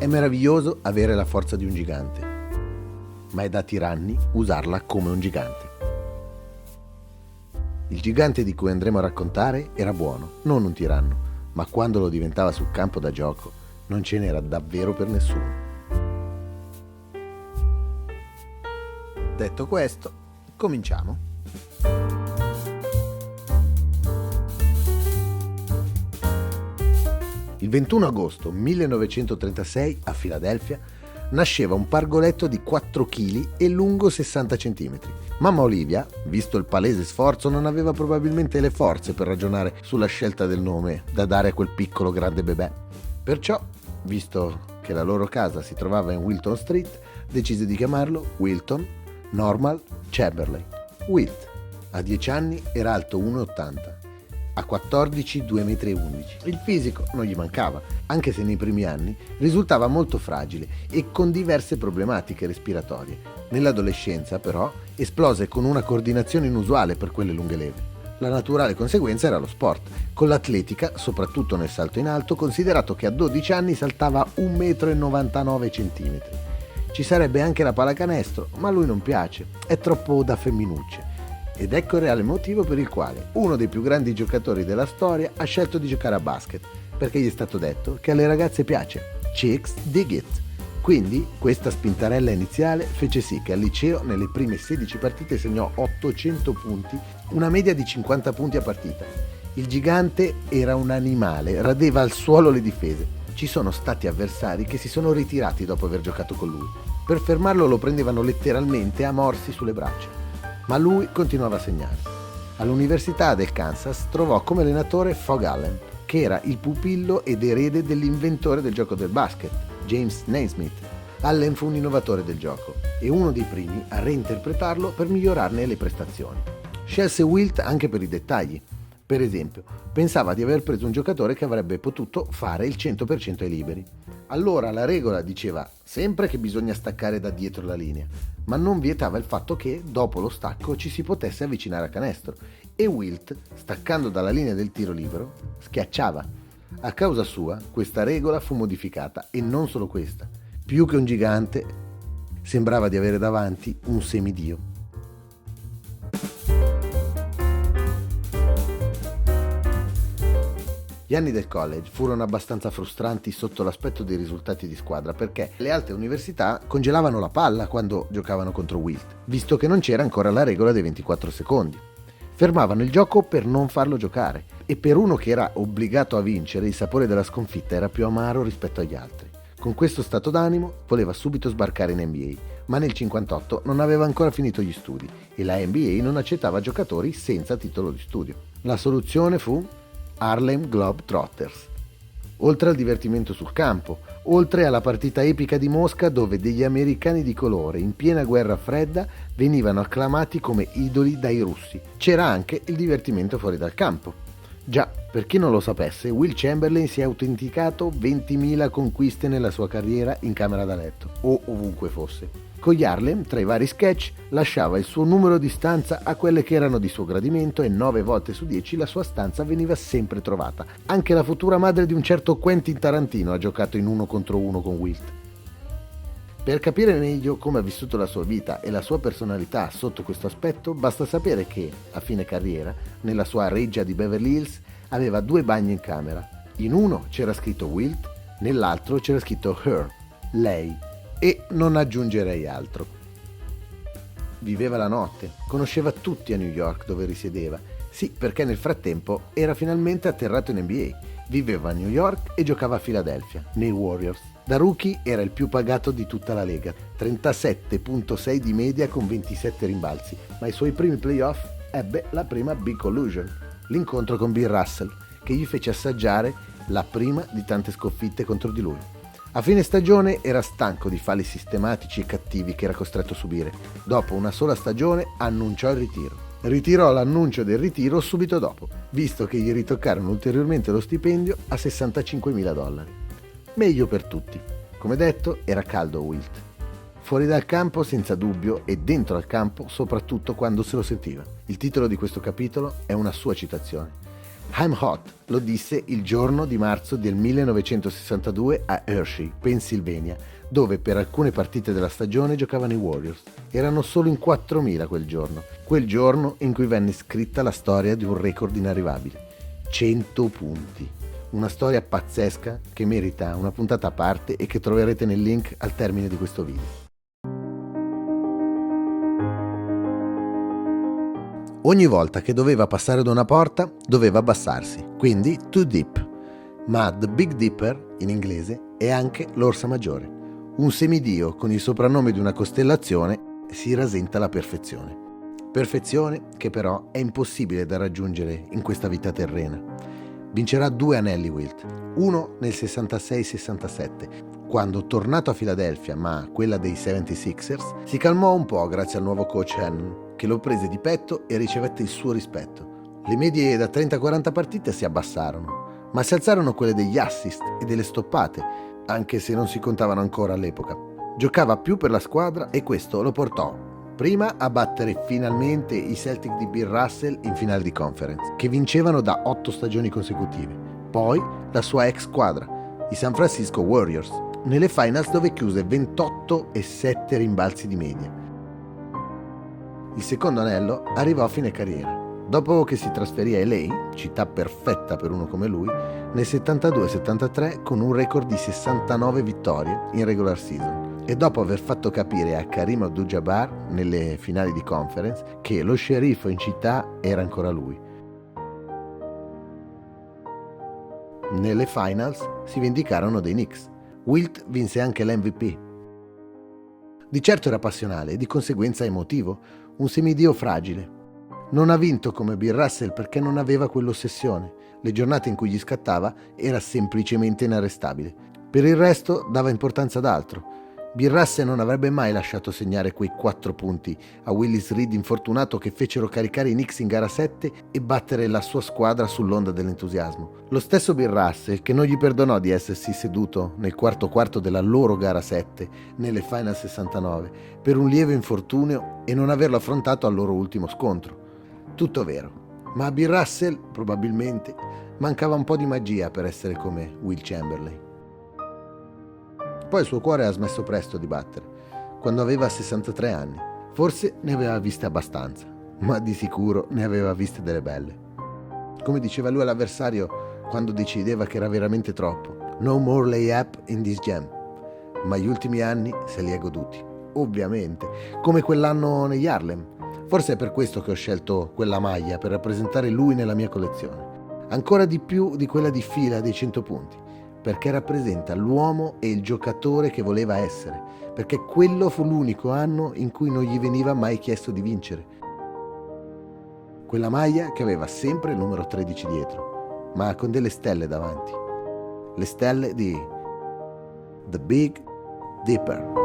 È meraviglioso avere la forza di un gigante, ma è da tiranni usarla come un gigante. Il gigante di cui andremo a raccontare era buono, non un tiranno, ma quando lo diventava sul campo da gioco non ce n'era davvero per nessuno. Detto questo, cominciamo. Il 21 agosto 1936 a Filadelfia nasceva un pargoletto di 4 kg e lungo 60 cm. Mamma Olivia, visto il palese sforzo, non aveva probabilmente le forze per ragionare sulla scelta del nome da dare a quel piccolo grande bebè. Perciò, visto che la loro casa si trovava in Wilton Street, decise di chiamarlo Wilton Normal Chamberlain. Wilt. A 10 anni era alto 1,80. A 14 2,11 m. Il fisico non gli mancava, anche se nei primi anni risultava molto fragile e con diverse problematiche respiratorie. Nell'adolescenza, però, esplose con una coordinazione inusuale per quelle lunghe leve. La naturale conseguenza era lo sport, con l'atletica, soprattutto nel salto in alto, considerato che a 12 anni saltava 1,99 m. Ci sarebbe anche la pallacanestro, ma a lui non piace, è troppo da femminucce. Ed ecco il reale motivo per il quale uno dei più grandi giocatori della storia ha scelto di giocare a basket, perché gli è stato detto che alle ragazze piace. Chicks dig it. Quindi questa spintarella iniziale fece sì che al liceo nelle prime 16 partite segnò 800 punti, una media di 50 punti a partita. Il gigante era un animale, radeva al suolo le difese. Ci sono stati avversari che si sono ritirati dopo aver giocato con lui. Per fermarlo lo prendevano letteralmente a morsi sulle braccia. Ma lui continuava a segnare. All'Università del Kansas trovò come allenatore Phog Allen, che era il pupillo ed erede dell'inventore del gioco del basket, James Naismith. Allen fu un innovatore del gioco e uno dei primi a reinterpretarlo per migliorarne le prestazioni. Scelse Wilt anche per i dettagli. Per esempio, pensava di aver preso un giocatore che avrebbe potuto fare il 100% ai liberi. Allora la regola diceva sempre che bisogna staccare da dietro la linea, ma non vietava il fatto che, dopo lo stacco, ci si potesse avvicinare a canestro, e Wilt, staccando dalla linea del tiro libero, schiacciava. A causa sua, questa regola fu modificata, e non solo questa. Più che un gigante, sembrava di avere davanti un semidio. Gli anni del college furono abbastanza frustranti sotto l'aspetto dei risultati di squadra, perché le alte università congelavano la palla quando giocavano contro Wilt, visto che non c'era ancora la regola dei 24 secondi. Fermavano il gioco per non farlo giocare, e per uno che era obbligato a vincere il sapore della sconfitta era più amaro rispetto agli altri. Con questo stato d'animo voleva subito sbarcare in NBA, ma nel 58 non aveva ancora finito gli studi e la NBA non accettava giocatori senza titolo di studio. La soluzione fu Harlem Globetrotters. Oltre al divertimento sul campo, oltre alla partita epica di Mosca dove degli americani di colore in piena guerra fredda venivano acclamati come idoli dai russi, c'era anche il divertimento fuori dal campo. Già, per chi non lo sapesse, Wilt Chamberlain si è autenticato 20.000 conquiste nella sua carriera in camera da letto, o ovunque fosse. Con gli Harlem, tra i vari sketch, lasciava il suo numero di stanza a quelle che erano di suo gradimento e 9 volte su 10 la sua stanza veniva sempre trovata. Anche la futura madre di un certo Quentin Tarantino ha giocato in 1 contro 1 con Wilt. Per capire meglio come ha vissuto la sua vita e la sua personalità sotto questo aspetto, basta sapere che, a fine carriera, nella sua reggia di Beverly Hills, aveva 2 bagni in camera. In uno c'era scritto Wilt, nell'altro c'era scritto Her, lei. E non aggiungerei altro. Viveva la notte, conosceva tutti a New York dove risiedeva. Sì, perché nel frattempo era finalmente atterrato in NBA. Viveva a New York e giocava a Philadelphia, nei Warriors. Da rookie era il più pagato di tutta la lega, 37,6 di media con 27 rimbalzi, ma ai suoi primi playoff ebbe la prima big collusion, l'incontro con Bill Russell, che gli fece assaggiare la prima di tante sconfitte contro di lui. A fine stagione era stanco di falli sistematici e cattivi che era costretto a subire. Dopo una sola stagione annunciò il ritiro. Ritirò l'annuncio del ritiro subito dopo, visto che gli ritoccarono ulteriormente lo stipendio a $65.000. Meglio per tutti. Come detto, era caldo Wilt. Fuori dal campo senza dubbio e dentro al campo soprattutto quando se lo sentiva. Il titolo di questo capitolo è una sua citazione. I'm hot lo disse il giorno di marzo del 1962 a Hershey, Pennsylvania, dove per alcune partite della stagione giocavano i Warriors. Erano solo in 4.000 quel giorno in cui venne scritta la storia di un record inarrivabile. 100 punti. Una storia pazzesca che merita una puntata a parte e che troverete nel link al termine di questo video. Ogni volta che doveva passare da una porta, doveva abbassarsi, quindi too deep. Ma The Big Dipper, in inglese, è anche l'Orsa Maggiore, un semidio con il soprannome di una costellazione si rasenta alla perfezione. Perfezione che però è impossibile da raggiungere in questa vita terrena. Vincerà 2 anelli Wilt, uno nel 66-67, quando tornato a Filadelfia, ma quella dei 76ers, si calmò un po' grazie al nuovo coach Hannon, che lo prese di petto e ricevette il suo rispetto. Le medie da 30-40 partite si abbassarono, ma si alzarono quelle degli assist e delle stoppate, anche se non si contavano ancora all'epoca. Giocava più per la squadra e questo lo portò prima a battere finalmente i Celtic di Bill Russell in finale di conference, che vincevano da 8 stagioni consecutive. Poi la sua ex squadra, i San Francisco Warriors, nelle finals dove chiuse 28,7 rimbalzi di media. Il secondo anello arrivò a fine carriera, dopo che si trasferì a LA, città perfetta per uno come lui, nel 72-73 con un record di 69 vittorie in regular season e dopo aver fatto capire a Kareem Abdul-Jabbar nelle finali di conference che lo sceriffo in città era ancora lui. Nelle finals si vendicarono dei Knicks. Wilt vinse anche l'MVP. Di certo era passionale e di conseguenza emotivo, un semidio fragile. Non ha vinto come Bill Russell perché non aveva quell'ossessione. Le giornate in cui gli scattava era semplicemente inarrestabile. Per il resto dava importanza ad altro. Bill Russell non avrebbe mai lasciato segnare quei 4 punti a Willis Reed infortunato che fecero caricare i Knicks in gara 7 e battere la sua squadra sull'onda dell'entusiasmo. Lo stesso Bill Russell che non gli perdonò di essersi seduto nel quarto quarto della loro gara 7 nelle Final 69 per un lieve infortunio e non averlo affrontato al loro ultimo scontro. Tutto vero, ma a Bill Russell probabilmente mancava un po' di magia per essere come Will Chamberlain. Poi il suo cuore ha smesso presto di battere, quando aveva 63 anni. Forse ne aveva viste abbastanza, ma di sicuro ne aveva viste delle belle. Come diceva lui all'avversario quando decideva che era veramente troppo: no more layup in this jam. Ma gli ultimi anni se li ha goduti, ovviamente, come quell'anno negli Harlem. Forse è per questo che ho scelto quella maglia per rappresentare lui nella mia collezione, ancora di più di quella di fila dei 100 punti. Perché rappresenta l'uomo e il giocatore che voleva essere, perché quello fu l'unico anno in cui non gli veniva mai chiesto di vincere. Quella maglia che aveva sempre il numero 13 dietro, ma con delle stelle davanti. Le stelle di The Big Dipper.